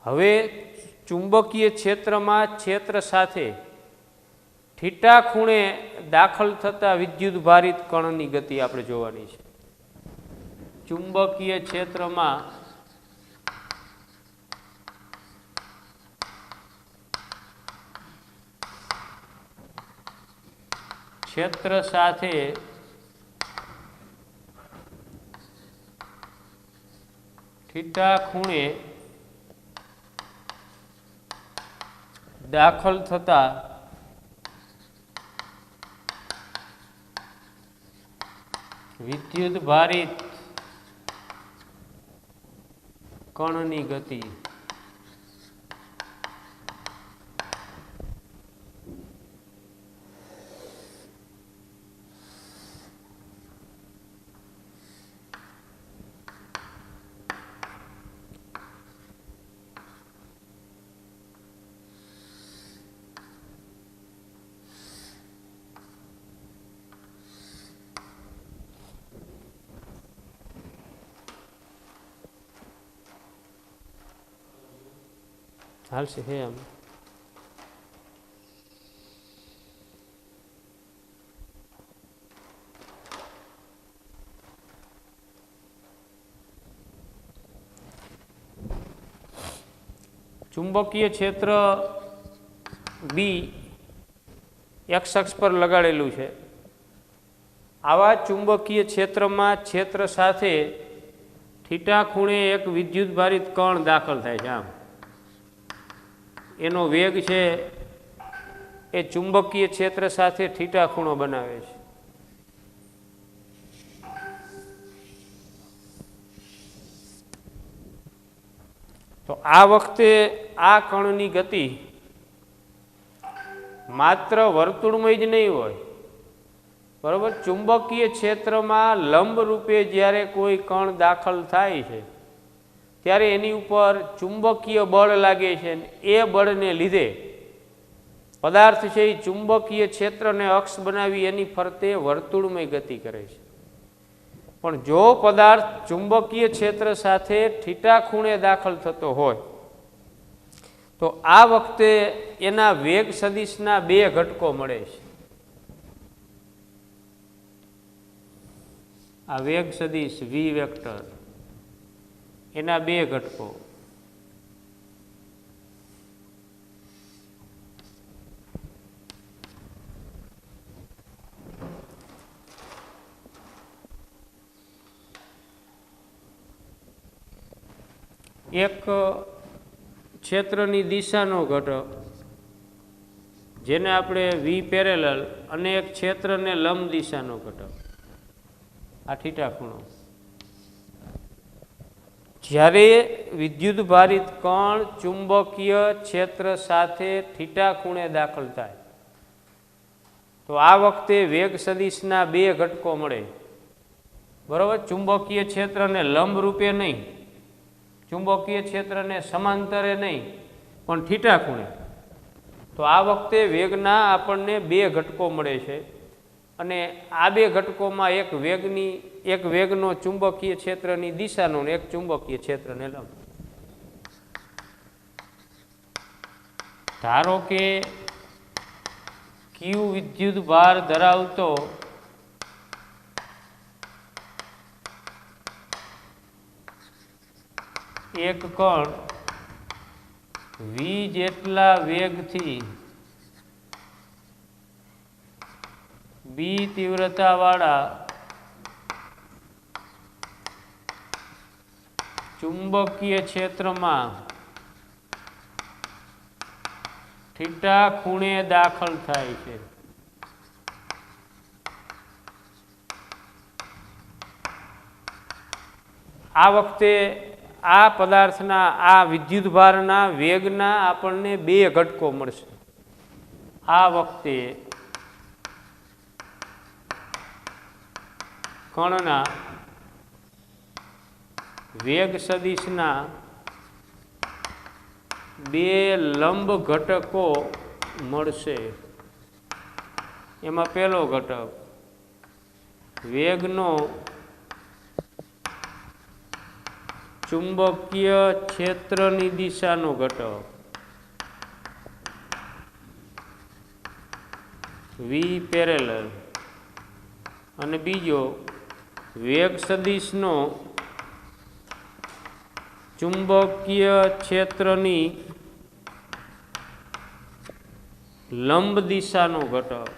હવે ચુંબકીય ક્ષેત્રમાં ક્ષેત્ર સાથે થીટા ખૂણે દાખલ થતા વિદ્યુત ભારિત કણની ગતિ આપણે જોવાની છે. ચુંબકીય ક્ષેત્રમાં ક્ષેત્ર સાથે થીટા ખૂણે દાખલ થતા વિદ્યુત ભારિત કણની ગતિ હાલશે હે આમ ચુંબકીય ક્ષેત્ર બી એક્સ અક્ષ પર લગાડેલું છે. આવા ચુંબકીય ક્ષેત્રમાં ક્ષેત્ર સાથે થીટા ખૂણે એક વિદ્યુત ભારિત કણ દાખલ થાય છે. આમ એનો વેગ છે એ ચુંબકીય ક્ષેત્ર સાથે થીટા ખૂણો બનાવે છે. તો આ વખતે આ કણની ગતિ માત્ર વર્તુળમય જ નહીં હોય, બરોબર. ચુંબકીય ક્ષેત્રમાં લંબ રૂપે જ્યારે કોઈ કણ દાખલ થાય છે ત્યારે એની ઉપર ચુંબકીય બળ લાગે છે. એ બળને લીધે પદાર્થ છે એ ચુંબકીય ક્ષેત્રને અક્ષ બનાવી એની ફરતે વર્તુળમય ગતિ કરે છે. પણ જો પદાર્થ ચુંબકીય ક્ષેત્ર સાથે થીટા ખૂણે દાખલ થતો હોય તો આ વખતે એના વેગ સદિશના બે ઘટકો મળે છે. આ વેગ સદિશ વી વેક્ટર એના બે ઘટકો, એક ક્ષેત્રની દિશાનો ઘટક જેને આપણે વી પેરેલલ અને એક ક્ષેત્રને લંબ દિશાનો ઘટક, આ થીટા ખૂણો. જ્યારે વિદ્યુત ભારિત કણ ચુંબકીય ક્ષેત્ર સાથે થીટા ખૂણે દાખલ થાય તો આ વખતે વેગ સદિશના બે ઘટકો મળે, બરોબર. ચુંબકીય ક્ષેત્રને લંબ રૂપે નહીં, ચુંબકીય ક્ષેત્રને સમાંતરે નહીં, પણ થીટા ખૂણે. તો આ વખતે વેગના આપણને બે ઘટકો મળે છે અને આ બે ઘટકોમાં એક વેગનો ચુંબકીય ક્ષેત્રની દિશાનો ને એક ચુંબકીય ક્ષેત્રને લંબ. ધારો કે ક્યુ વિદ્યુત ભાર ધરાવતો એક કણ વી જેટલા વેગથી બી તીવ્રતા વાળા ચુંબકીય ક્ષેત્રમાં થીટા ખૂણે દાખલ થાય છે. આ વખતે આ પદાર્થના આ વિદ્યુત ભારના વેગના આપણને બે ઘટકો મળશે. આ વખતે કણના વેગ સદિશના બે લંબ ઘટકો મળશે. એમાં પહેલો ઘટક વેગનો ચુંબકીય ક્ષેત્રની દિશાનો ઘટક વી પેરેલલ અને બીજો વેગ સદિશનો ચુંબકીય ક્ષેત્રની લંબ દિશાનો ઘટક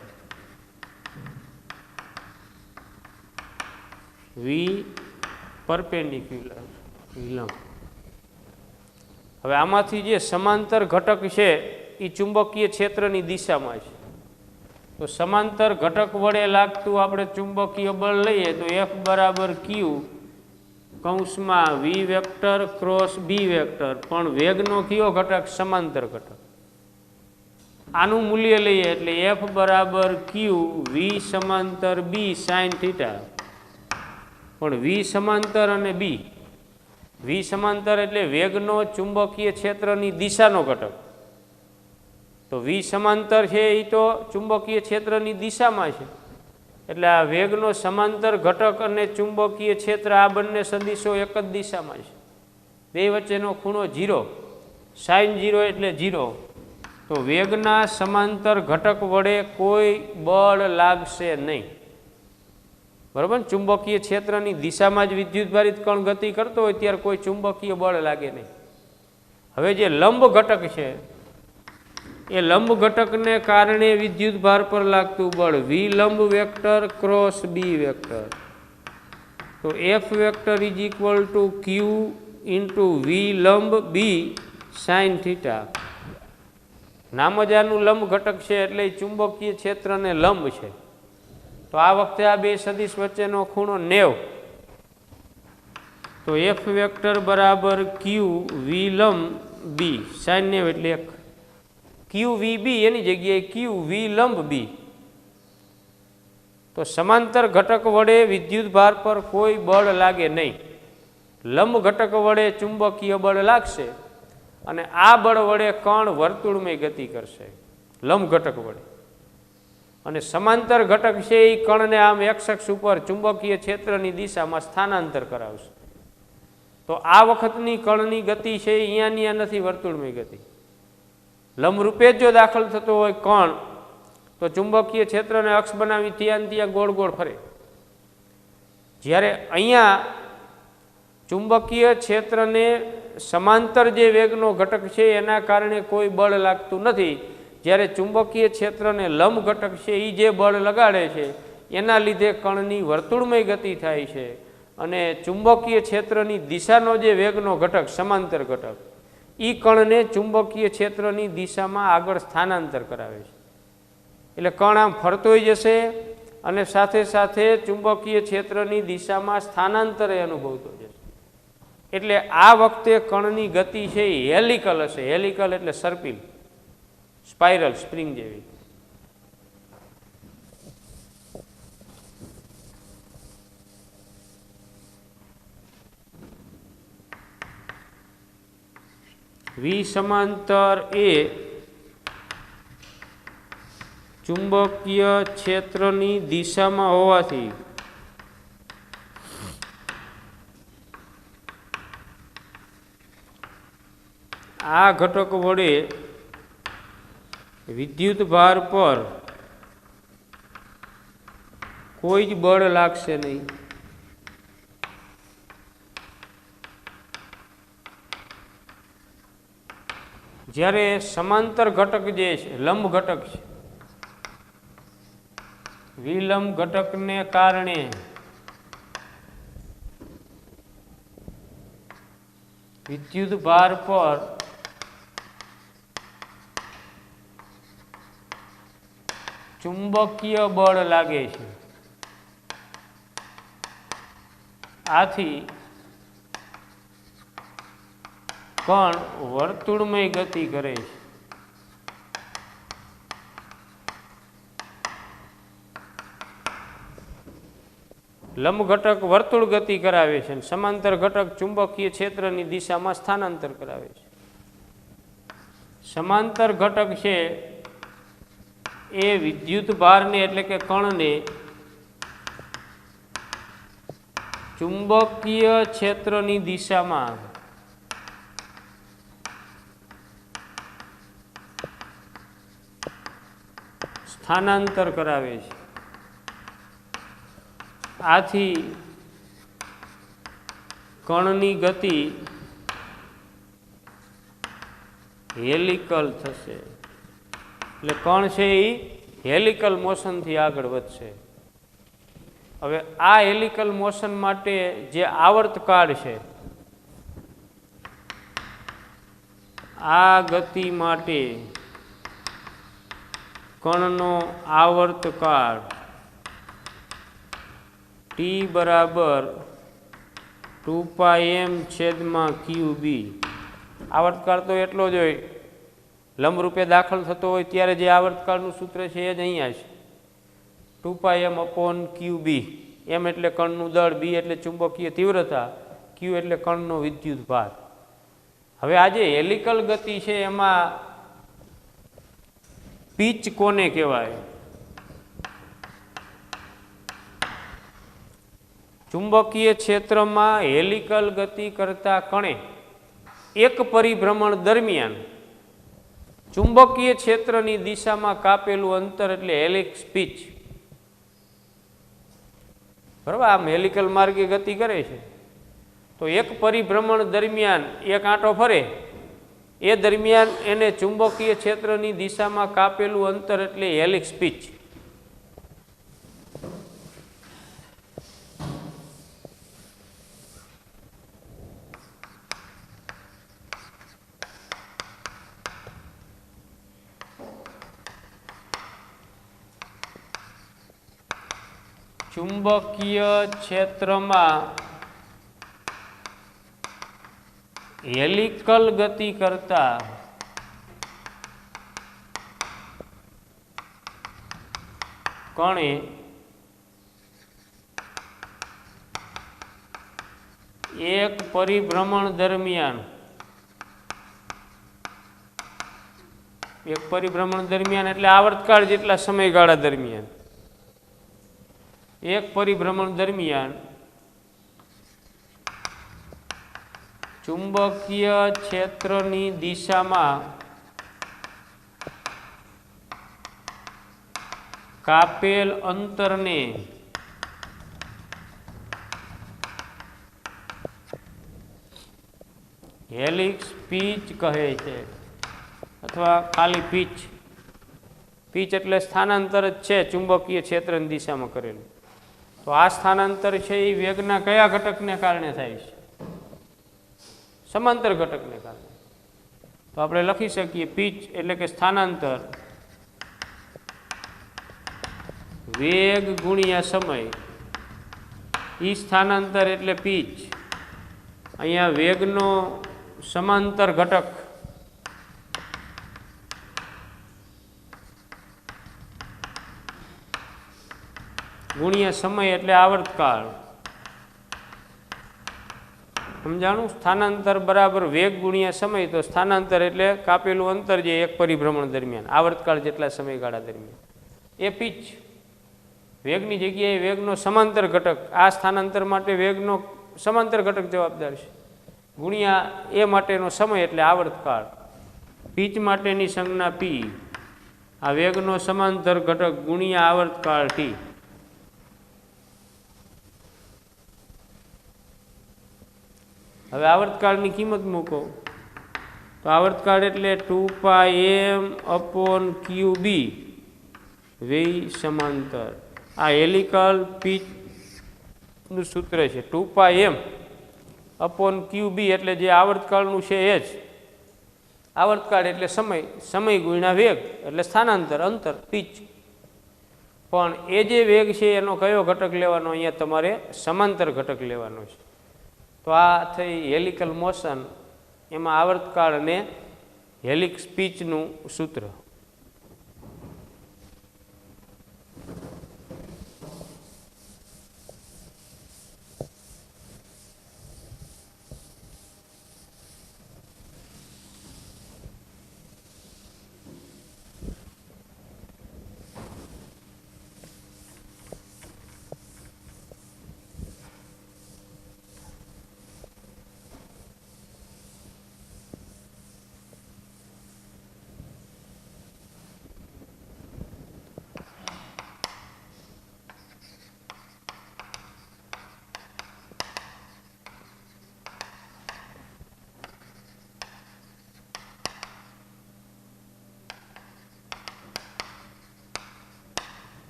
વી પરપેન્ડિક્યુલર વિલંબ. હવે આમાંથી જે સમાંતર ઘટક છે એ ચુંબકીય ક્ષેત્રની દિશામાં છે. તો સમાંતર ઘટક વડે લાગતું આપણે ચુંબકીય બળ લઈએ તો F બરાબર Q કૌંસમાં વી વેક્ટર ક્રોસ બી વેક્ટર, પણ વેગનો કયો ઘટક? સમાંતર ઘટક. આનું મૂલ્ય લઈએ એટલે F બરાબર Q વી સમાંતર બી સાઇન થીટા, પણ વી સમાંતર અને બી, વી સમાંતર એટલે વેગનો ચુંબકીય ક્ષેત્રની દિશાનો ઘટક. તો વી સમાંતર છે એ તો ચુંબકીય ક્ષેત્રની દિશામાં છે, એટલે આ વેગનો સમાંતર ઘટક અને ચુંબકીય ક્ષેત્ર આ બંને સદિશો એક જ દિશામાં છે. બે વચ્ચેનો ખૂણો 0, સાઇન 0 એટલે 0. તો વેગના સમાંતર ઘટક વડે કોઈ બળ લાગશે નહીં. બરાબર. ચુંબકીય ક્ષેત્રની દિશામાં જ વિદ્યુતભારિત કણ ગતિ કરતો હોય ત્યારે કોઈ ચુંબકીય બળ લાગે નહીં. હવે જે લંબ ઘટક છે એ લંબ ઘટકને કારણે વિદ્યુત ભાર પર લાગતું બળ વી લંબ વેક્ટર ક્રોસ બી વેક્ટર. તો F vector is equal to Q into V લંબ બી સાઇન થીટા. નામ જ આનું લંબ ઘટક છે એટલે ચુંબકીય ક્ષેત્રને લંબ છે. તો આ વખતે આ બે સદિશ વચ્ચેનો ખૂણો 90. તો F વેક્ટર બરાબર Q વી લંબ બી સાઇન 90 એટલે 1. ક્યુ વી બી એની જગ્યાએ ક્યુ વી લંબ બી. તો સમાંતર ઘટક વડે વિદ્યુત ભાર પર કોઈ બળ લાગે નહીં. લંબ ઘટક વડે ચુંબકીય બળ લાગશે અને આ બળ વડે કણ વર્તુળમય ગતિ કરશે લંબ ઘટક વડે. અને સમાંતર ઘટક છે એ કણને આમ એક્સ અક્ષ ઉપર ચુંબકીય ક્ષેત્રની દિશામાં સ્થાનાંતર કરાવશે. તો આ વખતની કણની ગતિ છે અહીંયાની નથી વર્તુળમય ગતિ. લંબરૂપે જો દાખલ થતો હોય કણ તો ચુંબકીય ક્ષેત્રને અક્ષ બનાવી ત્યાં ગોળ ગોળ ફરે. જ્યારે અહીંયા ચુંબકીય ક્ષેત્રને સમાંતર જે વેગનો ઘટક છે એના કારણે કોઈ બળ લાગતું નથી. જ્યારે ચુંબકીય ક્ષેત્રને લંબ ઘટક છે એ જે બળ લગાડે છે એના લીધે કણની વર્તુળમય ગતિ થાય છે અને ચુંબકીય ક્ષેત્રની દિશાનો જે વેગનો ઘટક સમાંતર ઘટક એ કણને ચુંબકીય ક્ષેત્રની દિશામાં આગળ સ્થાનાંતર કરાવે છે. એટલે કણ આમ ફરતોય જશે અને સાથે સાથે ચુંબકીય ક્ષેત્રની દિશામાં સ્થાનાંતર અનુભવતો જશે. એટલે આ વખતે કણની ગતિ છે એ હેલિકલ હશે. હેલિકલ એટલે સર્પિલ, સ્પાઇરલ, સ્પ્રિંગ જેવી. વી સમાંતર એ ચુંબકીય ક્ષેત્રની દિશામાં હોવાથી આ ઘટક વડે વિદ્યુત ભાર પર કોઈ જ બળ લાગશે નહીં. જ્યારે સમાંતર ઘટક જે છે લંબ ઘટક છે, વિલંબ ઘટકને કારણે વિદ્યુત ભાર પર ચુંબકીય બળ લાગે છે. આથી કણ વર્તુળમય ગતિ કરે છે. લંબ ઘટક વર્તુળ ગતિ કરાવે છે અને સમાંતર ઘટક ચુંબકીય ક્ષેત્રની દિશામાં સ્થાનાંતર કરાવે છે. સમાંતર ઘટક છે એ વિદ્યુત ભારને એટલે કે કણને ચુંબકીય ક્ષેત્રની દિશામાં સ્થાનાંતર કરાવે છે. આથી કણની ગતિ હેલિકલ થશે. એટલે કણ છે એ હેલિકલ મોશનથી આગળ વધશે. હવે આ હેલિકલ મોશન માટે જે આવર્તકાળ છે, આ ગતિ માટે કણનો આવર્તકાળ t બરાબર 2πm/qb. આવર્તકાળ તો એટલો જ હોય, લંબરૂપે દાખલ થતો હોય ત્યારે જે આવર્તકાળનું સૂત્ર છે એ જ અહીંયા છે, 2πm/qb. m એટલે કણનું દળ, b એટલે ચુંબકીય તીવ્રતા, q એટલે કણનો વિદ્યુત ભાર. હવે આ જે હેલિકલ ગતિ છે એમાં પીચ કોને કહેવાય? ચુંબકીય ક્ષેત્રમાં હેલિકલ ગતિ કરતા કણે એક પરિભ્રમણ દરમિયાન ચુંબકીય ક્ષેત્રની દિશામાં કાપેલું અંતર એટલે હેલિક્સ પીચ. બરાબર, આમ હેલિકલ માર્ગે ગતિ કરે છે તો એક પરિભ્રમણ દરમિયાન એક આંટો ફરે એ દરમિયાન એને ચુંબકીય ક્ષેત્રની દિશામાં કાપેલું અંતર એટલે હેલિક્સ પીચ. ચુંબકીય ક્ષેત્રમાં હેલિકલ ગતિ કરતા કણે એક પરિભ્રમણ દરમિયાન એટલે આવર્તકાળ જેટલા સમયગાળા દરમિયાન એક પરિભ્રમણ દરમિયાન ચુંબકીય ક્ષેત્રની દિશામાં કાપેલ અંતરને હેલિક્સ પીચ કહે છે, અથવા ખાલી પીચ. પીચ એટલે સ્થાનાંતર જ છે ચુંબકીય ક્ષેત્રની દિશામાં કરેલું. તો આ સ્થાનાંતર છે એ વેગના કયા ઘટકને કારણે થાય છે? સમાંતર ઘટકને કારણે. તો આપણે લખી શકીએ પીચ એટલે કે સ્થાનાંતર વેગ ગુણ્યા સમય. ઈ સ્થાનાંતર એટલે પીચ. અહીંયા વેગનો સમાંતર ઘટક ગુણ્યા સમય એટલે આવર્તકાળ. સમજાણું? સ્થાનાંતર બરાબર વેગ ગુણ્યા સમય. તો સ્થાનાંતર એટલે કાપેલું અંતર જે એક પરિભ્રમણ દરમિયાન આવર્તકાળ જેટલા સમયગાળા દરમિયાન, એ પીચ. વેગની જગ્યાએ વેગનો સમાંતર ઘટક, આ સ્થાનાંતર માટે વેગનો સમાંતર ઘટક જવાબદાર છે, ગુણ્યા એ માટેનો સમય એટલે આવર્તકાળ. પીચ માટેની સંજ્ઞા પી, આ વેગનો સમાંતર ઘટક ગુણ્યા આવર્તકાળ ટી. હવે આવર્તકાળની કિંમત મૂકો તો આવર્તકાળ એટલે 2πm/qb વેઈ સમાંતર. આ હેલિકલ પીચનું સૂત્ર છે 2πm/qb એટલે જે આવર્તકાળનું છે એ જ. આવર્તકાળ એટલે સમય, સમય ગુણ્યા વેગ એટલે સ્થાનાંતર, અંતર, પીચ. પણ એ જે વેગ છે એનો કયો ઘટક લેવાનો? અહીંયા તમારે સમાંતર ઘટક લેવાનો છે. તો આ થઈ હેલિકલ મોશન, એમાં આવર્તકાળ અને હેલિક્સ પીચનું સૂત્ર.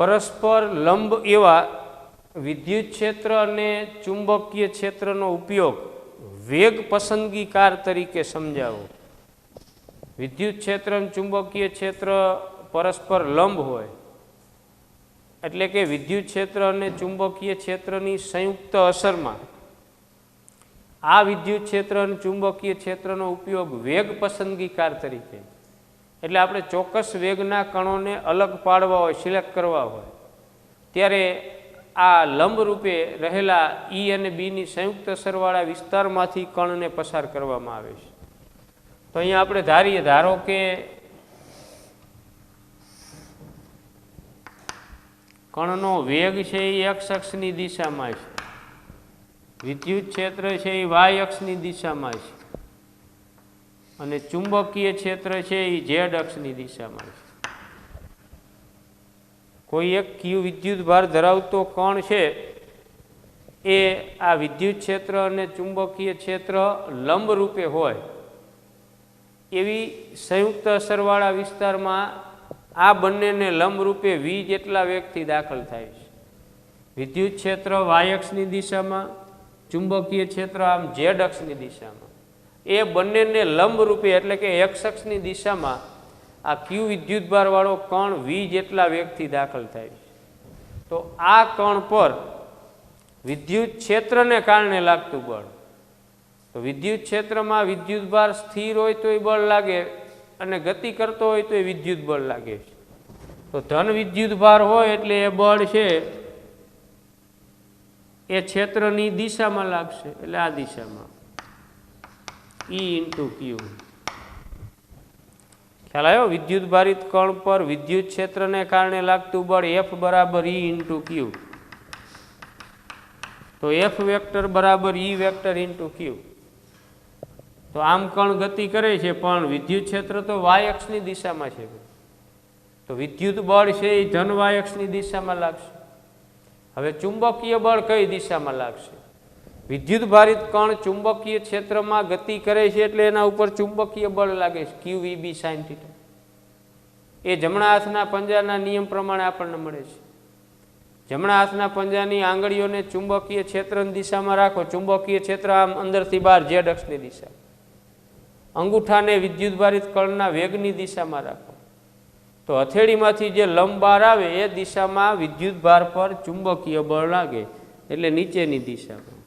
પરસ્પર લંબ એવા વિદ્યુત ક્ષેત્ર અને ચુંબકીય ક્ષેત્રનો ઉપયોગ વેગ પસંદગીકાર તરીકે સમજાવો. વિદ્યુત ક્ષેત્ર અને ચુંબકીય ક્ષેત્ર પરસ્પર લંબ હોય એટલે કે વિદ્યુત ક્ષેત્ર અને ચુંબકીય ક્ષેત્રની સંયુક્ત અસરમાં આ વિદ્યુત ક્ષેત્ર અને ચુંબકીય ક્ષેત્રનો ઉપયોગ વેગ પસંદગીકાર તરીકે, એટલે આપણે ચોક્કસ વેગના કણોને અલગ પાડવા હોય, સિલેક્ટ કરવા હોય ત્યારે આ લંબ રૂપે રહેલા ઈ અને બીની સંયુક્ત અસરવાળા વિસ્તારમાંથી કણને પસાર કરવામાં આવે છે. તો અહીંયા આપણે ધારો કે કણનો વેગ છે એ એક્સ અક્ષની દિશામાં છે, વિદ્યુત ક્ષેત્ર છે એ વાય અક્ષની દિશામાં છે અને ચુંબકીય ક્ષેત્ર છે એ ઝેડ અક્ષની દિશામાં છે. કોઈ એક ક્યુ વિદ્યુત ભાર ધરાવતો કણ છે એ આ વિદ્યુત ક્ષેત્ર અને ચુંબકીય ક્ષેત્ર લંબ રૂપે હોય એવી સંયુક્ત અસરવાળા વિસ્તારમાં આ બંનેને લંબ રૂપે વી જેટલા વેગથી દાખલ થાય છે. વિદ્યુત ક્ષેત્ર વાય અક્ષની દિશામાં, ચુંબકીય ક્ષેત્ર આમ ઝેડ અક્ષની દિશામાં, એ બંનેને લંબ રૂપે એટલે કે એક્સ અક્ષની દિશામાં આ ક્યુ વિદ્યુત ભારવાળો કણ વી જેટલા વેગથી દાખલ થાય છે. તો આ કણ પર વિદ્યુત ક્ષેત્રને કારણે લાગતું બળ, તો વિદ્યુત ક્ષેત્રમાં વિદ્યુત ભાર સ્થિર હોય તો એ બળ લાગે અને ગતિ કરતો હોય તો એ વિદ્યુત બળ લાગે છે. તો ધન વિદ્યુત ભાર હોય એટલે એ બળ છે એ ક્ષેત્રની દિશામાં લાગશે, એટલે આ દિશામાં ઈ ઇન્ટુ ક્યુ. ખ્યાલ આવ્યો? વિદ્યુત ભારિત કણ પર વિદ્યુત ક્ષેત્રને કારણે લાગતું બળ એફ બરાબર ઈ ઇન્ટુ ક્યુ. તો એફ વેક્ટર બરાબર ઈ વેક્ટર ઇન્ટુ ક્યુ. તો આમ કણ ગતિ કરે છે પણ વિદ્યુત ક્ષેત્ર તો વાય અક્ષની દિશામાં છે, તો વિદ્યુત બળ છે એ ધન વાય અક્ષની દિશામાં લાગશે. હવે ચુંબકીય બળ કઈ દિશામાં લાગશે? વિદ્યુત ભારિત કણ ચુંબકીય ક્ષેત્રમાં ગતિ કરે છે એટલે એના ઉપર ચુંબકીય બળ લાગે છે, ક્યુ વી બી સાઇન થીટા. એ જમણા હાથના પંજાના નિયમ પ્રમાણે આપણને મળે છે. જમણા હાથના પંજાની આંગળીઓને ચુંબકીય ક્ષેત્રની દિશામાં રાખો, ચુંબકીય ક્ષેત્ર આમ અંદરથી બહાર ઝેડ અક્ષની દિશા, અંગૂઠાને વિદ્યુત ભારિત કણના વેગની દિશામાં રાખો, તો હથેળીમાંથી જે લંબ બહાર આવે એ દિશામાં વિદ્યુત ભાર પર ચુંબકીય બળ લાગે, એટલે નીચેની દિશામાં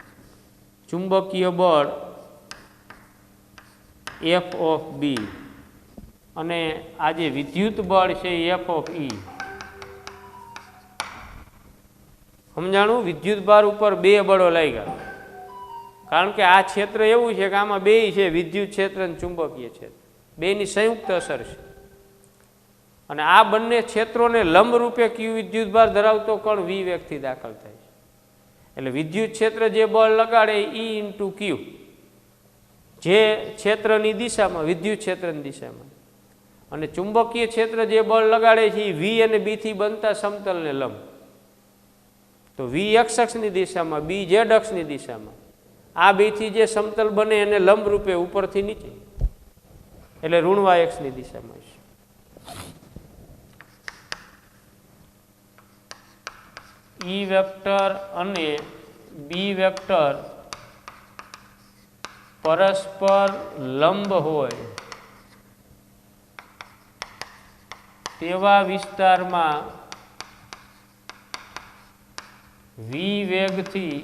ચુંબકીય બળ એફ ઓફ બી અને આ જે વિદ્યુત બળ છે એફ ઓફ ઈ. સમજાણું? વિદ્યુત ભાર ઉપર બે બળો લાગ્યા, કારણ કે આ ક્ષેત્ર એવું છે કે આમાં બે છે, વિદ્યુત ક્ષેત્ર અને ચુંબકીય ક્ષેત્ર, બેની સંયુક્ત અસર છે. અને આ બંને ક્ષેત્રોને લંબ રૂપે ક્યુ વિદ્યુત ભાર ધરાવતો કણ વી વેગથી દાખલ થાય છે. એટલે વિદ્યુત ક્ષેત્ર જે બળ લગાડે ઈ ઇન્ટુ ક્યુ, જે ક્ષેત્રની દિશામાં વિદ્યુત ક્ષેત્રની દિશામાં, અને ચુંબકીય ક્ષેત્ર જે બળ લગાડે છે એ વી અને બી થી બનતા સમતલને લંબ, તો વી એક્સ અક્ષની દિશામાં, બી ઝેડ અક્ષની દિશામાં, આ બે થી જે સમતલ બને એને લંબ રૂપે ઉપરથી નીચે, એટલે ઋણ વાય એક્સની દિશામાં છે. ઈ વેક્ટર અને બી વેક્ટર પરસ્પર લંબ હોય તેવા વિસ્તારમાં વી વેગથી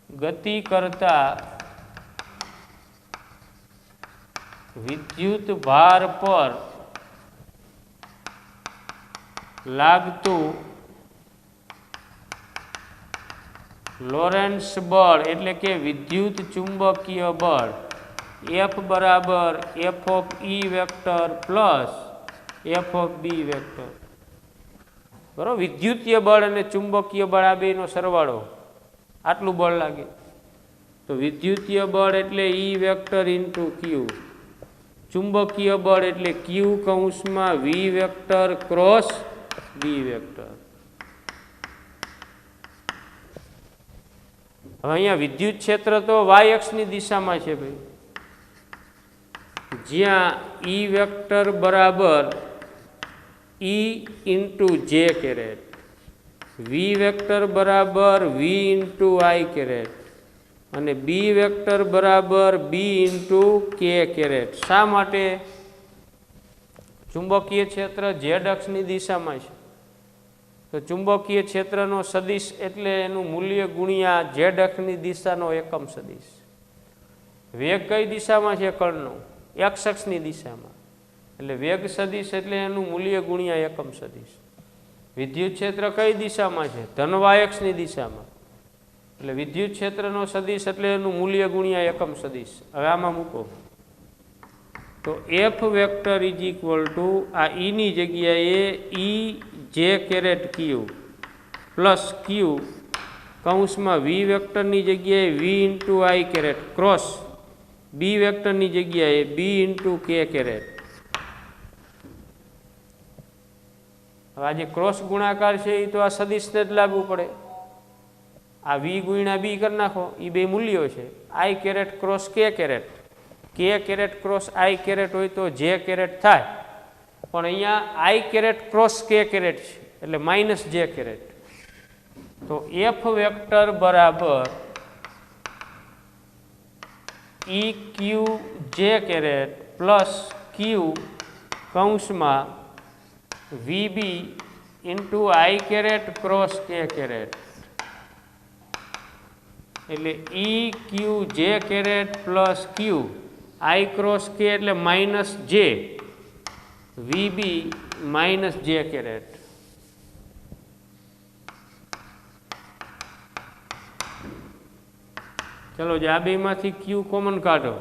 ગતિ કરતા વિદ્યુત ભાર પર લાગતું લોરેન્ટ્ઝ બળ એટલે કે વિદ્યુત ચુંબકીય બળ એફ બરાબર F of E vector plus F of B vector. બરાબર? વિદ્યુતીય બળ અને ચુંબકીય બળ આ બેનો સરવાળો આટલું બળ લાગે, તો વિદ્યુતીય બળ એટલે ઈ વેક્ટર ઇન્ટુ ક્યુ, ચુંબકીય બળ એટલે ક્યુ કૌંસમાં વી વેક્ટર ક્રોસ બી વેક્ટર. હવે અહીંયા વિદ્યુત ક્ષેત્ર તો વાય અક્ષની દિશામાં છે ભાઈ, જ્યાં ઈ વેક્ટર બરાબર E ઇન્ટુ જે કેરેટ, વી વેક્ટર બરાબર વી ઇન્ટુ આઈ કેરેટ અને બી વેક્ટર બરાબર બી ઇન્ટુ કે કેરેટ. શા માટે? ચુંબકીય ક્ષેત્ર ઝેડ અક્ષની દિશામાં છે, તો ચુંબકીય ક્ષેત્રનો સદિશ એટલે એનું મૂલ્ય ગુણ્યા ઝેડ અક્ષની દિશાનો એકમ સદિશ. વેગ કઈ દિશામાં છે કણનો? એક્સ અક્ષની દિશામાં, એટલે વેગ સદિશ એટલે એનું મૂલ્ય ગુણ્યા એકમ સદિશ. વિદ્યુત ક્ષેત્ર કઈ દિશામાં છે? ધનવાયક્ષની દિશામાં, એટલે વિદ્યુત ક્ષેત્રનો સદિશ એટલે એનું મૂલ્ય ગુણ્યા એકમ સદિશ. હવે આમાં મૂકો તો F vector is equal two આ ઈની જગ્યાએ ઈ જે કેરેટ ક્યુ પ્લસ ક્યુ કૌંસમાં વી વેક્ટરની જગ્યાએ V into I caret cross B વેક્ટરની જગ્યાએ બી ઇન્ટુ કે કેરેટ. હવે આ જે ક્રોસ ગુણાકાર છે એ તો આ સદિશને જ લાગુ પડે. આ વી ગુણ્યા બી કરી નાખો, એ બે મૂલ્યો છે. આઈ કેરેટ ક્રોસ કે કેરેટ, કે કેરેટ ક્રોસ આઈ કેરેટ હોય તો જે કેરેટ થાય, પણ અહીંયા આઈ કેરેટ ક્રોસ કે કેરેટ છે એટલે માઇનસ જે કેરેટ. તો એફ વેક્ટર બરાબર ઈ Q J caret plus Q કૌંસમાં VB into I caret cross K caret, એટલે E Q J caret plus Q I cross K એટલે માઇનસ જે વીબી માઇનસ જે કેરેટ. ચલો જે આ બેમાંથી ક્યુ કોમન કાઢો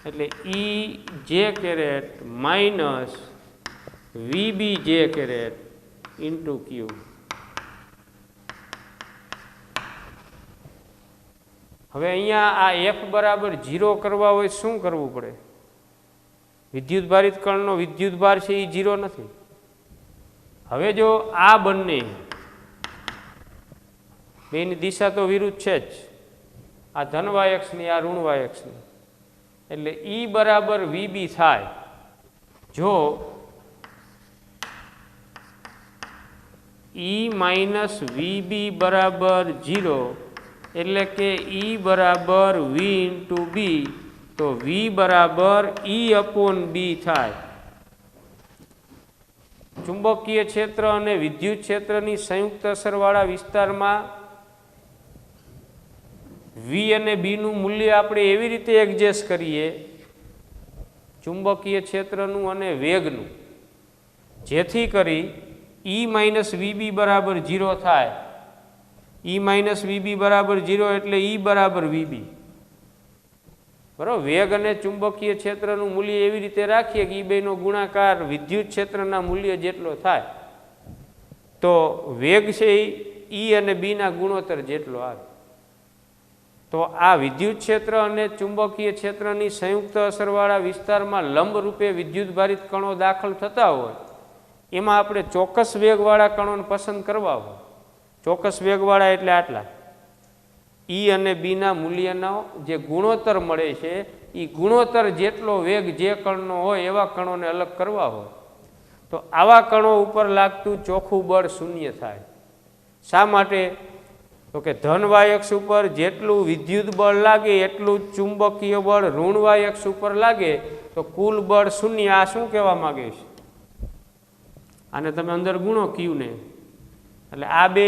એટલે ઈ જે કેરેટ માઇનસ વીબી જે કેરેટ ઇન્ટુ ક્યુ. હવે અહીંયા આ એફ બરાબર 0 કરવા હોય શું કરવું પડે? વિદ્યુત ભારિત કણનો વિદ્યુત ભાર છે એ 0 નથી. હવે જો આ બંને બેની દિશા તો વિરુદ્ધ છે જ, આ ધનવાયક્ષની આ ઋણવાયક્ષની, એટલે ઈ બરાબર વીબી થાય જો ઈ માઇનસ વીબી બરાબર 0, એટલે કે ઈ બરાબર વી ઇન્ટુ બી, તો વી બરાબર ઈ અપોન બી થાય. ચુંબકીય ક્ષેત્ર અને વિદ્યુત ક્ષેત્રની સંયુક્ત અસરવાળા વિસ્તારમાં વી અને બીનું મૂલ્ય આપણે એવી રીતે એડજસ્ટ કરીએ ચુંબકીય ક્ષેત્રનું અને વેગનું, જેથી કરી ઈ માઇનસ વીબી બરાબર 0 થાય. ઈ માઇનસ વીબી બરાબર 0 એટલે ઈ બરાબર વીબી. બરાબર, વેગ અને ચુંબકીય ક્ષેત્રનું મૂલ્ય એવી રીતે રાખીએ કે ઈ બેનો ગુણાકાર વિદ્યુત ક્ષેત્રના મૂલ્ય જેટલો થાય તો વેગ છે ઈ અને બીના ગુણોત્તર જેટલો આવે. તો આ વિદ્યુત ક્ષેત્ર અને ચુંબકીય ક્ષેત્રની સંયુક્ત અસરવાળા વિસ્તારમાં લંબ રૂપે વિદ્યુત ભારિત કણો દાખલ થતા હોય એમાં આપણે ચોક્કસ વેગવાળા કણોને પસંદ કરવા હોય. ચોક્કસ વેગવાળા એટલે આટલા, ઈ અને બીના મૂલ્યનો જે ગુણોત્તર મળે છે એ ગુણોત્તર જેટલો વેગ જે કણનો હોય એવા કણોને અલગ કરવા હોય તો આવા કણો ઉપર લાગતું ચોખ્ખું બળ શૂન્ય થાય. શા માટે? તો કે ધનવાયક્ષ ઉપર જેટલું વિદ્યુત બળ લાગે એટલું ચુંબકીય બળ ઋણવાયક્ષ ઉપર લાગે તો કુલ બળ શૂન્ય. આ શું કહેવા માંગે છે? આને તમે અંદર ગુણો ક્યુને, એટલે આ બે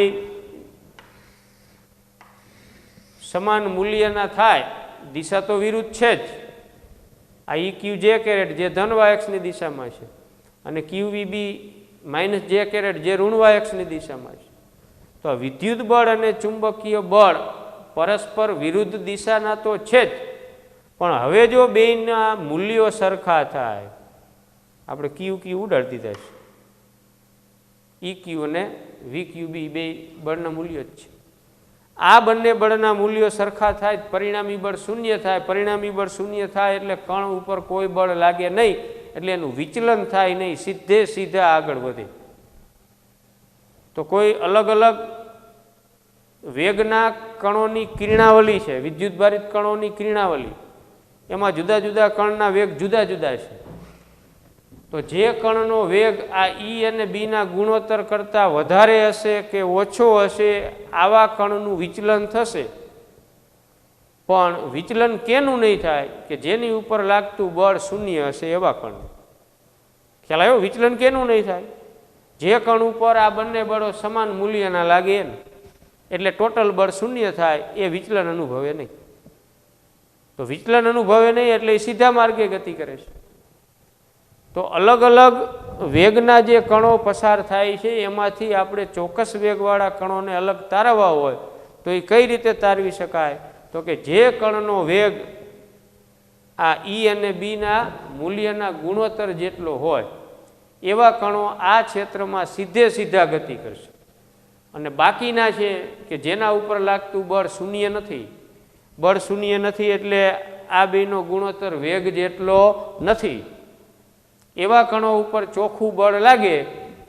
સમાન મૂલ્યના થાય, દિશા તો વિરુદ્ધ છે જ. આ ઈ ક્યુ જે કેરેટ જે ધનવાયક્ષની દિશામાં છે અને ક્યુ વીબી માઇનસ જે કેરેટ જે ઋણવાયક્ષની દિશામાં છે. તો વિદ્યુત બળ અને ચુંબકીય બળ પરસ્પર વિરુદ્ધ દિશાના તો છે જ, પણ હવે જો બેના મૂલ્યો સરખા થાય, આપણે ક્યુ ક્યુ ઉડાડી દીધા છે, ઈ ક્યુ અને વી ક્યુ બી બે બળના મૂલ્યો જ છે. આ બંને બળના મૂલ્યો સરખા થાય પરિણામી બળ શૂન્ય થાય. પરિણામી બળ શૂન્ય થાય એટલે કણ ઉપર કોઈ બળ લાગે નહીં, એટલે એનું વિચલન થાય નહીં, સીધે સીધા આગળ વધે. તો કોઈ અલગ અલગ વેગના કણોની કિરણાવલી છે, વિદ્યુત ભારિત કણોની કિરણાવલી, એમાં જુદા જુદા કણના વેગ જુદા જુદા છે. તો જે કણનો વેગ આ ઈ અને બીના ગુણોત્તર કરતાં વધારે હશે કે ઓછો હશે આવા કણનું વિચલન થશે. પણ વિચલન કેનું નહીં થાય કે જેની ઉપર લાગતું બળ શૂન્ય હશે એવા કણ. ખ્યાલ આવ્યો? વિચલન કેનું નહીં થાય? જે કણ ઉપર આ બંને બળો સમાન મૂલ્યના લાગે ને એટલે ટોટલ બળ શૂન્ય થાય એ વિચલન અનુભવે નહીં. તો વિચલન અનુભવે નહીં એટલે એ સીધા માર્ગે ગતિ કરે છે. તો અલગ અલગ વેગના જે કણો પસાર થાય છે એમાંથી આપણે ચોક્કસ વેગવાળા કણોને અલગ તારવવા હોય તો એ કઈ રીતે તારવી શકાય? તો કે જે કણનો વેગ આ ઈ અને બીના મૂલ્યના ગુણોત્તર જેટલો હોય એવા કણો આ ક્ષેત્રમાં સીધે સીધા ગતિ કરશે. અને બાકીના છે કે જેના ઉપર લાગતું બળ શૂન્ય નથી, બળ શૂન્ય નથી એટલે આ બેનો ગુણોત્તર વેગ જેટલો નથી, એવા કણો ઉપર ચોખ્ખું બળ લાગે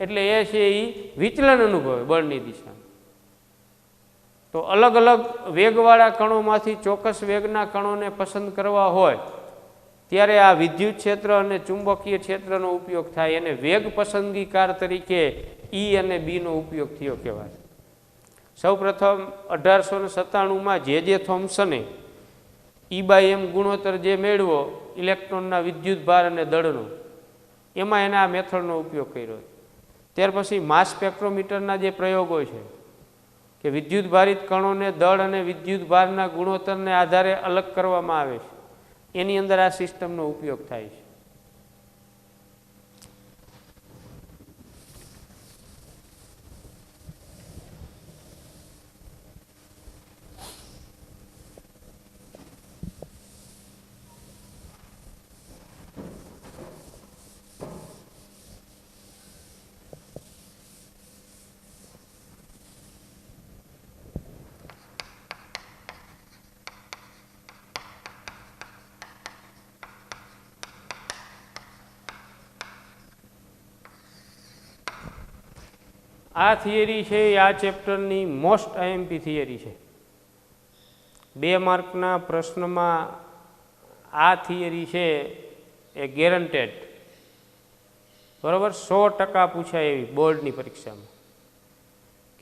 એટલે એ છે એ વિચલન અનુભવે બળની દિશા. તો અલગ અલગ વેગવાળા કણોમાંથી ચોક્કસ વેગના કણોને પસંદ કરવા હોય ત્યારે આ વિદ્યુત ક્ષેત્ર અને ચુંબકીય ક્ષેત્રનો ઉપયોગ થાય. એને વેગ પસંદગીકાર તરીકે ઈ અને બીનો ઉપયોગ થયો કહેવાય. સૌપ્રથમ 1897માં જે થોમ્સને E/m ગુણોત્તર જે મેળવો ઇલેક્ટ્રોનના વિદ્યુત ભાર અને દળનો, એમાં એને આ મેથડનો ઉપયોગ કર્યો. ત્યાર પછી માસ સ્પેક્ટ્રોમીટરના જે પ્રયોગો છે કે વિદ્યુત ભારિત કણોને દળ અને વિદ્યુત ભારના ગુણોત્તરને આધારે અલગ કરવામાં આવે છે, એની અંદર આ સિસ્ટમનો ઉપયોગ થાય છે. આ થિયરી છે એ આ ચેપ્ટરની મોસ્ટ આઈએમપી થિયરી છે. 2 માર્કના પ્રશ્નમાં આ થિયરી છે એ ગેરંટેડ, બરાબર, 100% પૂછાય એવી બોર્ડની પરીક્ષામાં.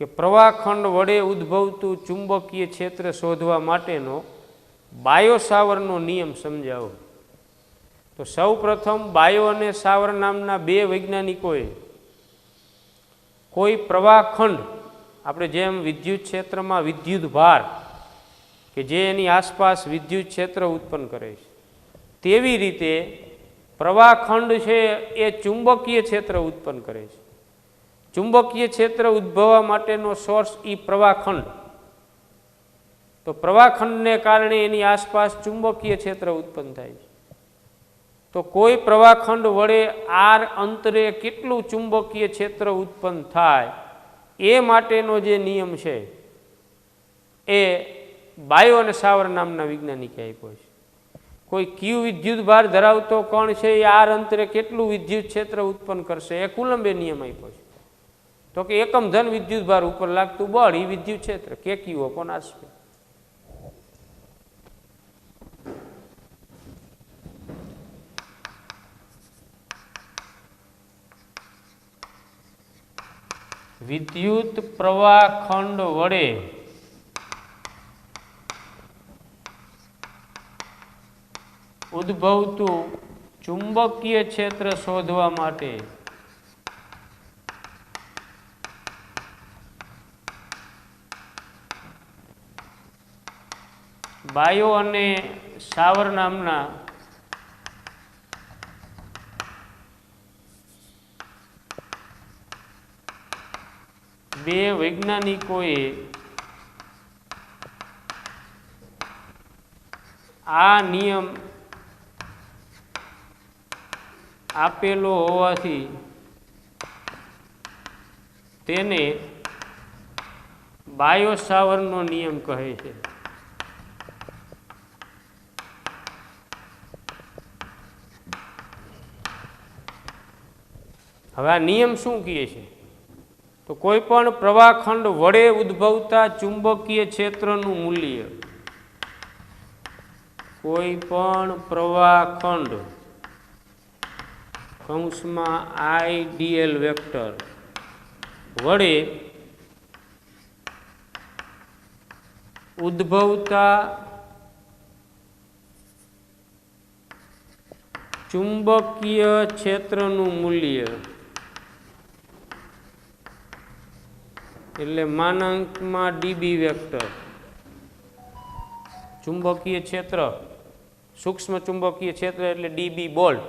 કે પ્રવાહખંડ વડે ઉદ્ભવતું ચુંબકીય ક્ષેત્ર શોધવા માટેનો બાયો સાવરનો નિયમ સમજાવો. તો સૌ પ્રથમ બાયો અને સાવર નામના 2 વૈજ્ઞાનિકોએ કોઈ પ્રવાહખંડ, આપણે જેમ વિદ્યુત ક્ષેત્રમાં વિદ્યુત ભાર કે જે એની આસપાસ વિદ્યુત ક્ષેત્ર ઉત્પન્ન કરે છે, તેવી રીતે પ્રવાહખંડ છે એ ચુંબકીય ક્ષેત્ર ઉત્પન્ન કરે છે. ચુંબકીય ક્ષેત્ર ઉદ્ભવવા માટેનો સોર્સ એ પ્રવાહખંડ. તો પ્રવાહખંડને કારણે એની આસપાસ ચુંબકીય ક્ષેત્ર ઉત્પન્ન થાય છે. તો કોઈ પ્રવાહખંડ વડે આર અંતરે કેટલું ચુંબકીય ક્ષેત્ર ઉત્પન્ન થાય એ માટેનો જે નિયમ છે એ બાયો અને સાવર નામના વૈજ્ઞાનિકે આપ્યો છે. કોઈ ક્યુ વિદ્યુત ભાર ધરાવતો કણ છે એ આર અંતરે કેટલું વિદ્યુત ક્ષેત્ર ઉત્પન્ન કરશે એ કુલંબે નિયમ આપ્યો છે. તો કે એકમ ધન વિદ્યુત ભાર ઉપર લાગતું બળ એ વિદ્યુત ક્ષેત્ર કે ક્યુ અપોન આર સ્ક્વેર. વિદ્યુત પ્રવાહખંડ વડે ઉદ્ભવતું ચુંબકીય ક્ષેત્ર શોધવા માટે બાયો અને સાવર નામના બે વૈજ્ઞાનિકોએ આ નિયમ આપેલો હોવાથી તેને બાયો સાવરનો નિયમ કહે છે. હવે આ નિયમ શું કહે છે? તો કોઈ પણ પ્રવાહખંડ વડે ઉદ્ભવતા ચુંબકીય ક્ષેત્રનું મૂલ્ય, કોઈ પણ પ્રવાહખંડ કૌંસમાં આઈડીએલ વેક્ટર વડે ઉદ્ભવતા ચુંબકીય ક્ષેત્રનું મૂલ્ય એટલે માનાંકમાં ડીબી વેક્ટર, ચુંબકીય ક્ષેત્ર, સૂક્ષ્મ ચુંબકીય ક્ષેત્ર એટલે ડીબી બોલ્ટ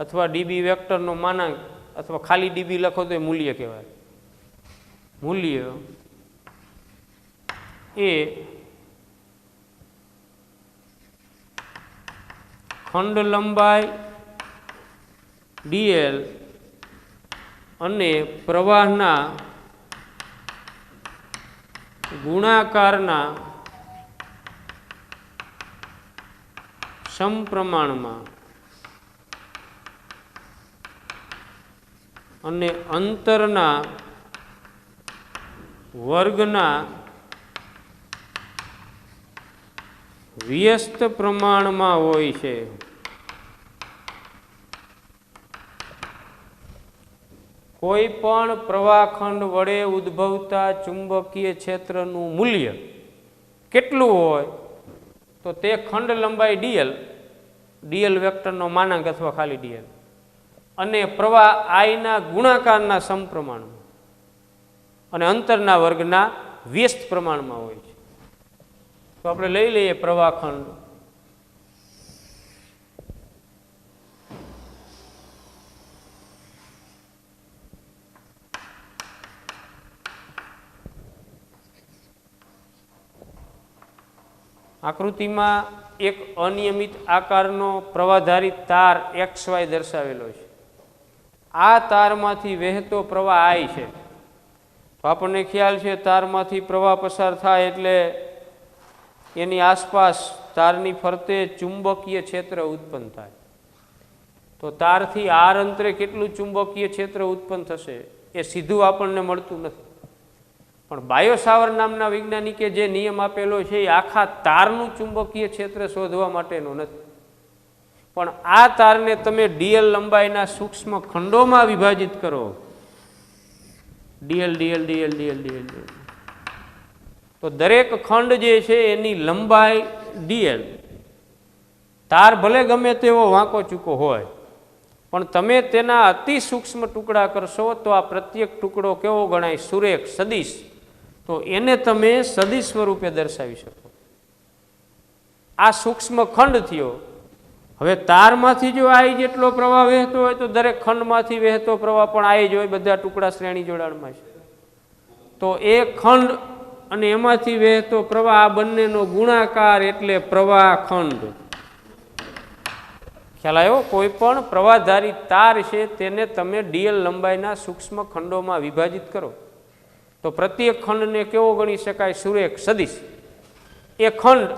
અથવા ડીબી વેક્ટરનો માનાંક અથવા ખાલી ડીબી લખો તો એ મૂલ્ય કહેવાય. મૂલ્ય એ ખંડ લંબાઈ ડીએલ અને પ્રવાહના ગુણાકારના સમપ્રમાણમાં અને અંતરના વર્ગના વ્યસ્ત પ્રમાણમાં હોય છે. કોઈ પણ પ્રવાહખંડ વડે ઉદ્ભવતા ચુંબકીય ક્ષેત્રનું મૂલ્ય કેટલું હોય તો તે ખંડ લંબાઈ ડીએલ વેક્ટરનો માનાંક અથવા ખાલી ડીએલ અને પ્રવાહ આઈના ગુણાકારના સમપ્રમાણમાં અને અંતરના વર્ગના વ્યસ્ત પ્રમાણમાં હોય છે. તો આપણે લઈ લઈએ પ્રવાહખંડ. આકૃતિમાં એક અનિયમિત આકારનો પ્રવાહધારી તાર XY દર્શાવેલો છે. આ તારમાંથી વહેતો પ્રવાહ I છે. તો આપણને ખ્યાલ છે તારમાંથી પ્રવાહ પસાર થાય એટલે એની આસપાસ તારની ફરતે ચુંબકીય ક્ષેત્ર ઉત્પન્ન થાય. તો તારથી આર અંતરે કેટલું ચુંબકીય ક્ષેત્ર ઉત્પન્ન થશે એ સીધું આપણને મળતું નથી, પણ બાયોસાવર નામના વૈજ્ઞાનિકે જે નિયમ આપેલો છે એ આખા તારનું ચુંબકીય ક્ષેત્ર શોધવા માટેનો નથી, પણ આ તારને તમે ડીએલ લંબાઈના સૂક્ષ્મ ખંડોમાં વિભાજિત કરો, DL DL DL DL DL DL, તો દરેક ખંડ જે છે એની લંબાઈ ડીએલ. તાર ભલે ગમે તેવો વાંકો ચૂકો હોય પણ તમે તેના અતિ સૂક્ષ્મ ટુકડા કરશો તો આ પ્રત્યેક ટુકડો કેવો ગણાય? સુરેખ, સદિશ. તો એને તમે સદિશ સ્વરૂપે દર્શાવી શકો. આ સૂક્ષ્મ ખંડ થયો. હવે તારમાંથી જો આઈ જેટલો પ્રવાહ વહેતો હોય તો દરેક ખંડમાંથી વહેતો પ્રવાહ પણ આઈ જ હોય, બધા ટુકડા શ્રેણી જોડાણમાં છે. તો એ ખંડ અને એમાંથી વહેતો પ્રવાહ આ બંનેનો ગુણાકાર એટલે પ્રવાહ ખંડ. ખ્યાલ આવ્યો? કોઈ પણ પ્રવાહધારી તાર છે તેને તમે ડીએલ લંબાઈના સૂક્ષ્મ ખંડોમાં વિભાજિત કરો તો પ્રત્યેક ખંડને કેવો ગણી શકાય? સુરેખ, સદિશ. એ ખંડ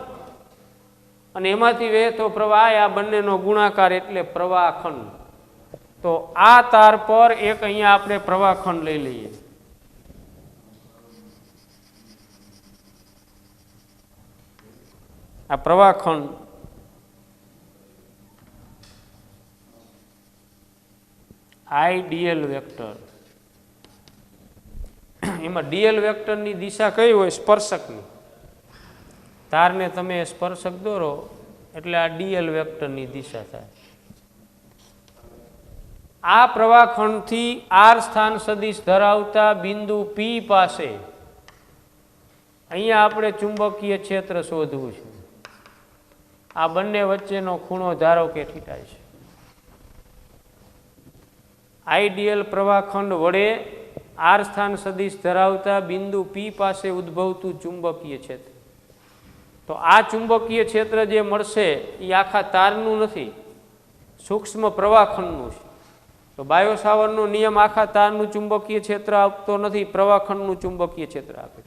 અને એમાંથી વહેતો પ્રવાહ આ બંનેનો ગુણાકાર એટલે પ્રવાહ ખંડ. તો આ તાર પર એક અહીંયા આપણે પ્રવાહ ખંડ લઈ લઈએ. આ પ્રવાહ ખંડ આઈડીએલ વેક્ટર, એમાં ડીએલ વેક્ટરની દિશા કઈ હોય? સ્પર્શકની. તારને તમે સ્પર્શક દોરો એટલે આ ડીએલ વેક્ટરની દિશા થાય. આ પ્રવાહખંડથી આર સ્થાન સદિશ ધરાવતા બિંદુ P પાસે અહીંયા આપણે ચુંબકીય ક્ષેત્ર શોધવું છે. આ બંને વચ્ચેનો ખૂણો ધારો કે થીટા છે. આઈડીએલ પ્રવાહખંડ વડે આર સ્થાન સદિશ ધરાવતા બિંદુ P પાસે ઉદ્ભવતું ચુંબકીય ક્ષેત્ર. તો આ ચુંબકીય ક્ષેત્ર જે મળશે એ આખા તારનું નથી, સૂક્ષ્મ પ્રવાહખંડનું છે. તો બાયોસાવરનો નિયમ આખા તારનું ચુંબકીય ક્ષેત્ર આપતો નથી, પ્રવાહખંડનું ચુંબકીય ક્ષેત્ર આપે.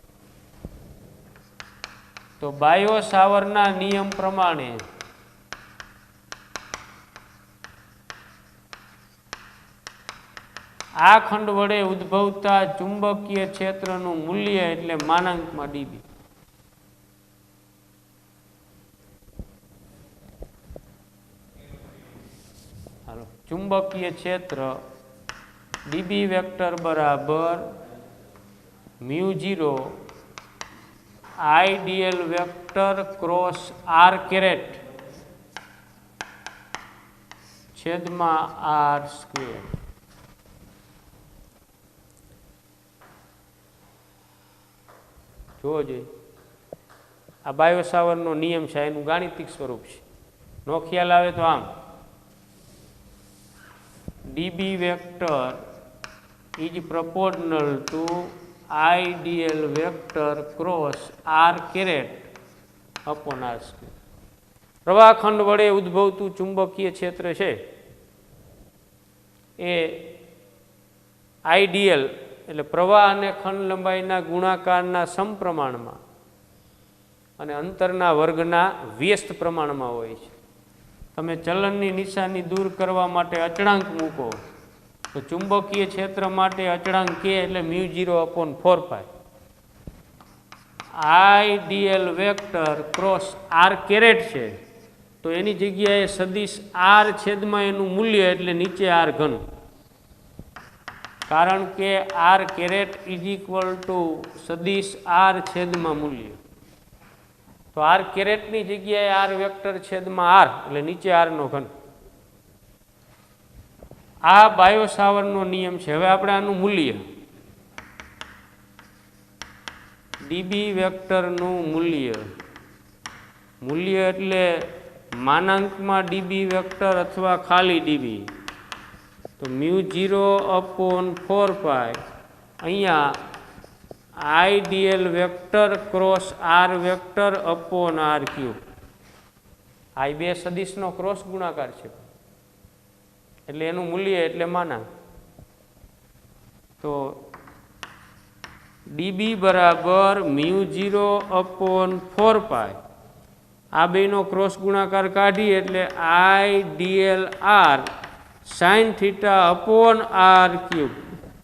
તો બાયોસાવરના નિયમ પ્રમાણે આ ખંડ વડે ઉદ્ભવતા ચુંબકીય ક્ષેત્રનું મૂલ્ય એટલે માનાંકમાં ડીબી. ચુંબકીય ક્ષેત્ર ડીબી વેક્ટર બરાબર mu 0 IDL vector cross R caret છેદમાં આર સ્ક્વેર. જોવો જોઈએ આ બાયો સાવરનો નિયમ છે, એનું ગાણિતિક સ્વરૂપ છે. નો ખ્યાલ આવે તો આમ dB vector is proportional to IDL vector cross R caret upon R square. પ્રવાહખંડ વડે ઉદ્ભવતું ચુંબકીય ક્ષેત્ર છે એ આઈડીએલ એટલે પ્રવાહ અને ખંડ લંબાઈના ગુણાકારના સમપ્રમાણમાં અને અંતરના વર્ગના વ્યસ્ત પ્રમાણમાં હોય છે. તમે ચલનની નિશાની દૂર કરવા માટે અચળાંક મૂકો તો ચુંબકીય ક્ષેત્ર માટે અચળાંક કે એટલે μ0/4π. IDL vector cross R caret છે તો એની જગ્યાએ સદિશ આર છેદમાં એનું મૂલ્ય એટલે નીચે આર ઘન, કારણ કે R caret is equal to સદિશ આર છેદમાં મૂલ્ય. તો આર કેરેટની જગ્યાએ આર વેક્ટર છેદમાં આર એટલે નીચે આરનો ઘન. આ બાયો સાવરનો નિયમ છે. હવે આપણે આનું મૂલ્ય ડીબી વેક્ટરનું મૂલ્ય એટલે માનાંકમાં ડીબી વેક્ટર અથવા ખાલી ડીબી તો μ0/4π અહીંયા I D L vector cross R vector upon R cube. આ બે સદિશનો ક્રોસ ગુણાકાર છે એટલે એનું મૂલ્ય એટલે માનાંક. તો ડીબી બરાબર μ0/4π. આ બેનો ક્રોસ ગુણાકાર કાઢી એટલે I D L R sine theta upon R cube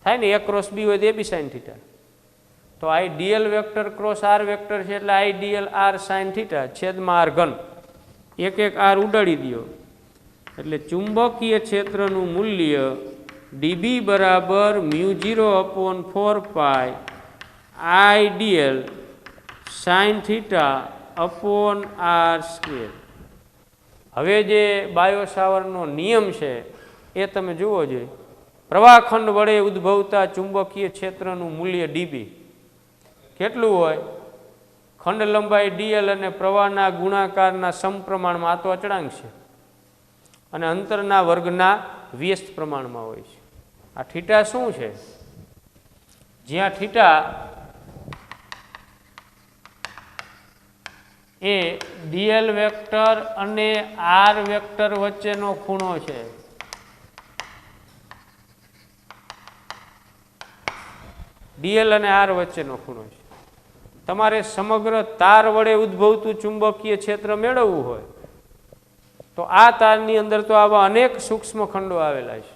થાય ને. એક ક્રોસ બી હોય તો એ બી સાઇન થીટા. તો I D L vector cross R vector છે એટલે આઈડીએલ આર સાઇન થીટા છેદમાં આર ઘન. એક આર ઉડાડી દો એટલે ચુંબકીય ક્ષેત્રનું મૂલ્ય ડીબી બરાબર μ0/4π IDL sine theta upon R square. હવે જે બાયો સાવરનો નિયમ છે એ તમે જુઓ જોઈએ. પ્રવાહખંડ વડે ઉદ્ભવતા ચુંબકીય ક્ષેત્રનું મૂલ્ય ડીબી કેટલું હોય? ખંડ લંબાઈ ડીએલ અને પ્રવાહના ગુણાકારના સમપ્રમાણમાં. આ તો અચળાંક છે અને અંતરના વર્ગના વ્યસ્ત પ્રમાણમાં હોય છે. આ થીટા શું છે? જ્યાં થીટા એ ડીએલ વેક્ટર અને આર વેક્ટર વચ્ચેનો ખૂણો છે. ડીએલ અને આર વચ્ચેનો ખૂણો છે. તમારે સમગ્ર તાર વડે ઉદ્ભવતું ચુંબકીય ક્ષેત્ર મેળવવું હોય તો આ તારની અંદર તો આવા અનેક સૂક્ષ્મ ખંડો આવેલા છે.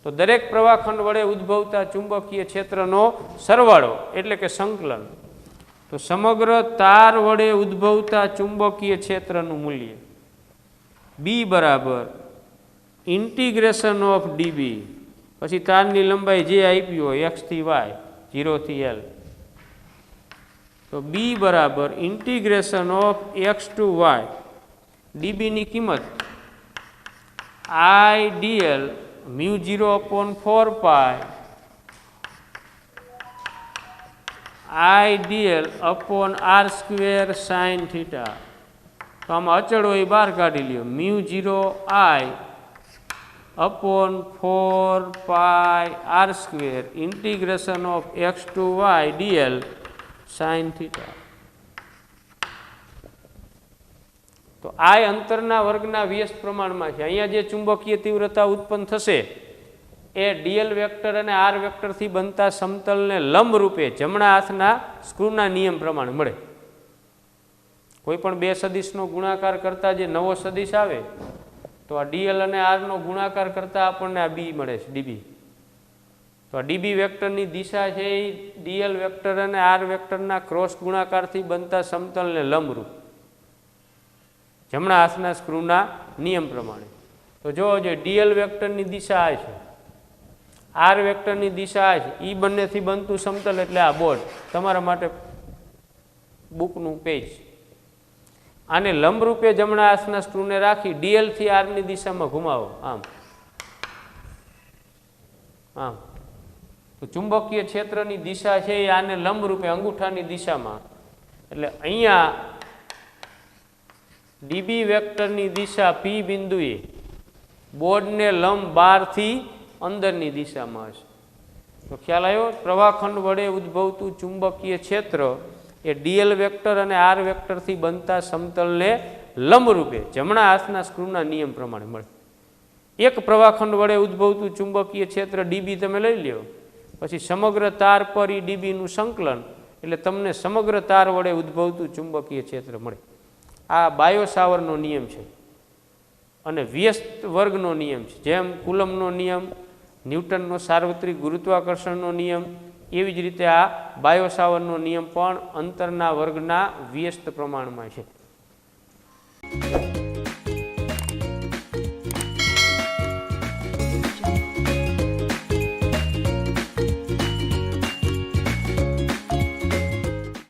તો દરેક પ્રવાહખંડ વડે ઉદ્ભવતા ચુંબકીય ક્ષેત્રનો સરવાળો એટલે કે સંકલન. તો સમગ્ર તાર વડે ઉદ્ભવતા ચુંબકીય ક્ષેત્રનું મૂલ્ય બી બરાબર ઇન્ટિગ્રેશન ઓફ ડીબી પછી તારની લંબાઈ જે આપી હોય x થી y 0 થી l તો બી બરાબર integration of x to y. ડીબીની કિંમત IDL μ0/4π IDL upon R square sine theta. તો આમાં અચળ હોય બહાર કાઢી લ્યો. μ0I/4π r square integration of x to y dl sine theta. તો આ અંતરના વર્ગના વ્યસ્ત પ્રમાણમાં છે. અહીંયા જે ચુંબકીય તીવ્રતા ઉત્પન્ન થશે એ ડીએલ વેક્ટર અને આર વેક્ટરથી બનતા સમતલને લંબ રૂપે જમણા હાથના સ્ક્રૂના નિયમ પ્રમાણે મળે. કોઈ પણ બે સદિશનો ગુણાકાર કરતા જે નવો સદિશ આવે તો આ ડીએલ અને આરનો ગુણાકાર કરતા આપણને આ બી મળે છે ડીબી. તો આ ડીબી વેક્ટરની દિશા છે એ ડીએલ વેક્ટર અને આર વેક્ટરના ક્રોસ ગુણાકારથી બનતા સમતલને લંબરૂપ જમણા હાથના સ્ક્રૂના નિયમ પ્રમાણે. તો તો જો ડીએલ વેક્ટરની દિશા આ છે, આર વેક્ટરની દિશા આ છે, એ બંનેથી બનતું સમતલ એટલે આ બોર્ડ તમારા માટે બુકનું પેજ. આને લંબરૂપે જમણા હાથના સ્ક્રૂને રાખી ડીએલ થી આરની દિશામાં ઘુમાવો, આમ આમ, તો ચુંબકીય ક્ષેત્રની દિશા છે એ આને લંબરૂપે અંગૂઠાની દિશામાં, એટલે અહીંયા ડીબી વેક્ટરની દિશા પી બિંદુએ બોર્ડને લંબ 12 થી અંદરની દિશામાં હશે. તો ખ્યાલ આવ્યો? પ્રવાહખંડ વડે ઉદ્ભવતું ચુંબકીય ક્ષેત્ર એ ડીએલ વેક્ટર અને આર વેક્ટરથી બનતા સમતલને લંબરૂપે જમણા હાથના સ્ક્રૂના નિયમ પ્રમાણે મળે. એક પ્રવાહખંડ વડે ઉદ્ભવતું ચુંબકીય ક્ષેત્ર ડીબી તમે લઈ લ્યો, પછી સમગ્ર તાર પર ઈ ડીબીનું સંકલન, એટલે તમને સમગ્ર તાર વડે ઉદ્ભવતું ચુંબકીય ક્ષેત્ર મળે. આ બાયો સાવરનો નિયમ છે અને વ્યસ્ત વર્ગનો નિયમ છે. જેમ કુલમનો નિયમ, ન્યૂટનનો સાર્વત્રિક ગુરુત્વાકર્ષણનો નિયમ, એવી જ રીતે આ બાયો સાવરનો નિયમ પણ અંતરના વર્ગના વ્યસ્ત પ્રમાણમાં છે.